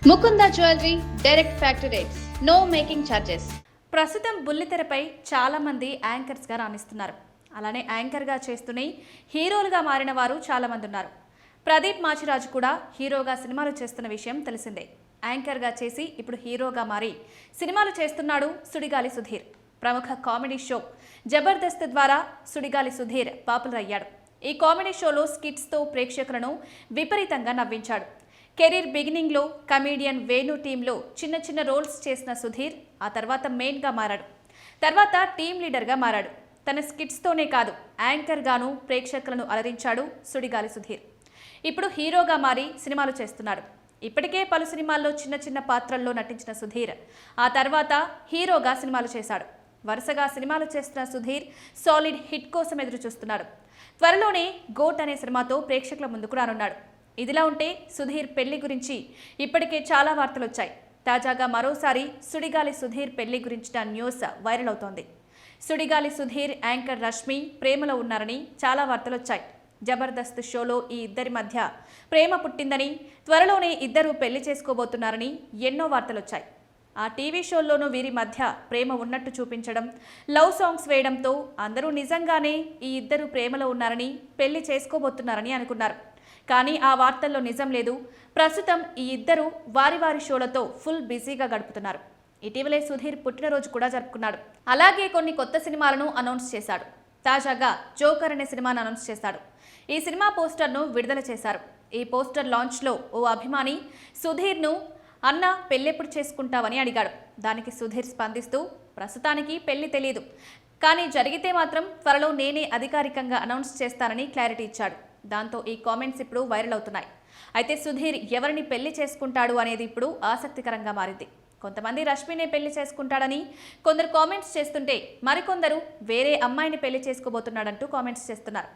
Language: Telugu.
Mukunda jewellery direct factory rates, no making charges. ప్రస్తుతం బుల్లితెరపై చాలామంది యాంకర్స్గా రాణిస్తున్నారు. అలానే యాంకర్గా చేస్తూనే హీరోలుగా మారిన వారు చాలామంది ఉన్నారు. ప్రదీప్ మాచిరాజు కూడా హీరోగా సినిమాలు చేస్తున్న విషయం తెలిసిందే. యాంకర్గా చేసి ఇప్పుడు హీరోగా మారి సినిమాలు చేస్తున్నాడు సుడిగాలి సుధీర్. ప్రముఖ కామెడీ షో జబర్దస్త్ ద్వారా సుడిగాలి సుధీర్ పాపులర్ అయ్యాడు. ఈ కామెడీ షోలో స్కిట్స్తో ప్రేక్షకులను విపరీతంగా నవ్వించాడు. కెరీర్ బిగినింగ్లో కమీడియన్ వేణు టీంలో చిన్న చిన్న రోల్స్ చేసిన సుధీర్ ఆ తర్వాత మెయిన్గా మారాడు. తర్వాత టీం లీడర్గా మారాడు. తన స్కిట్స్తోనే కాదు, యాంకర్గాను ప్రేక్షకులను అలరించాడు సుడిగాలి సుధీర్. ఇప్పుడు హీరోగా మారి సినిమాలు చేస్తున్నాడు. ఇప్పటికే పలు సినిమాల్లో చిన్న చిన్న పాత్రల్లో నటించిన సుధీర్ ఆ తర్వాత హీరోగా సినిమాలు చేశాడు. వరుసగా సినిమాలు చేస్తున్న సుధీర్ సాలిడ్ హిట్ కోసం ఎదురు చూస్తున్నాడు. త్వరలోనే గోట్ అనే సినిమాతో ప్రేక్షకుల ముందుకు రానున్నాడు. ఇదిలా ఉంటే సుధీర్ పెళ్లి గురించి ఇప్పటికే చాలా వార్తలు వచ్చాయి. తాజాగా మరోసారి సుడిగాలి సుధీర్ పెళ్లి గురించిన న్యూస్ వైరల్ అవుతోంది. సుడిగాలి సుధీర్ యాంకర్ రష్మి ప్రేమలో ఉన్నారని చాలా వార్తలు వచ్చాయి. జబర్దస్త్ షోలో ఈ ఇద్దరి మధ్య ప్రేమ పుట్టిందని, త్వరలోనే ఇద్దరు పెళ్లి చేసుకోబోతున్నారని ఎన్నో వార్తలు వచ్చాయి. ఆ టీవీ షోల్లోనూ వీరి మధ్య ప్రేమ ఉన్నట్టు చూపించడం, లవ్ సాంగ్స్ వేయడంతో అందరూ నిజంగానే ఈ ఇద్దరు ప్రేమలో ఉన్నారని, పెళ్లి చేసుకోబోతున్నారని అనుకున్నారు. కానీ ఆ వార్తల్లో నిజం లేదు. ప్రస్తుతం ఈ ఇద్దరు వారి వారి షోలతో ఫుల్ బిజీగా గడుపుతున్నారు. ఇటీవలే సుధీర్ పుట్టినరోజు కూడా జరుపుకున్నాడు. అలాగే కొన్ని కొత్త సినిమాలను అనౌన్స్ చేశాడు. తాజాగా జోకర్ అనే సినిమాను అనౌన్స్ చేశాడు. ఈ సినిమా పోస్టర్ను విడుదల చేశారు. ఈ పోస్టర్ లాంచ్లో ఓ అభిమాని సుధీర్ను అన్న పెళ్ళెప్పుడు చేసుకుంటావని అడిగాడు. దానికి సుధీర్ స్పందిస్తూ, ప్రస్తుతానికి పెళ్లి తెలియదు, కానీ జరిగితే మాత్రం త్వరలో నేనే అధికారికంగా అనౌన్స్ చేస్తానని క్లారిటీ ఇచ్చాడు. దాంతో ఈ కామెంట్స్ ఇప్పుడు వైరల్ అవుతున్నాయి. అయితే సుధీర్ ఎవరిని పెళ్లి చేసుకుంటాడు అనేది ఇప్పుడు ఆసక్తికరంగా మారింది. కొంతమంది రష్మినే పెళ్లి చేసుకుంటాడని కొందరు కామెంట్స్ చేస్తుంటే, మరికొందరు వేరే అమ్మాయిని పెళ్లి చేసుకోబోతున్నాడంటూ కామెంట్స్ చేస్తున్నారు.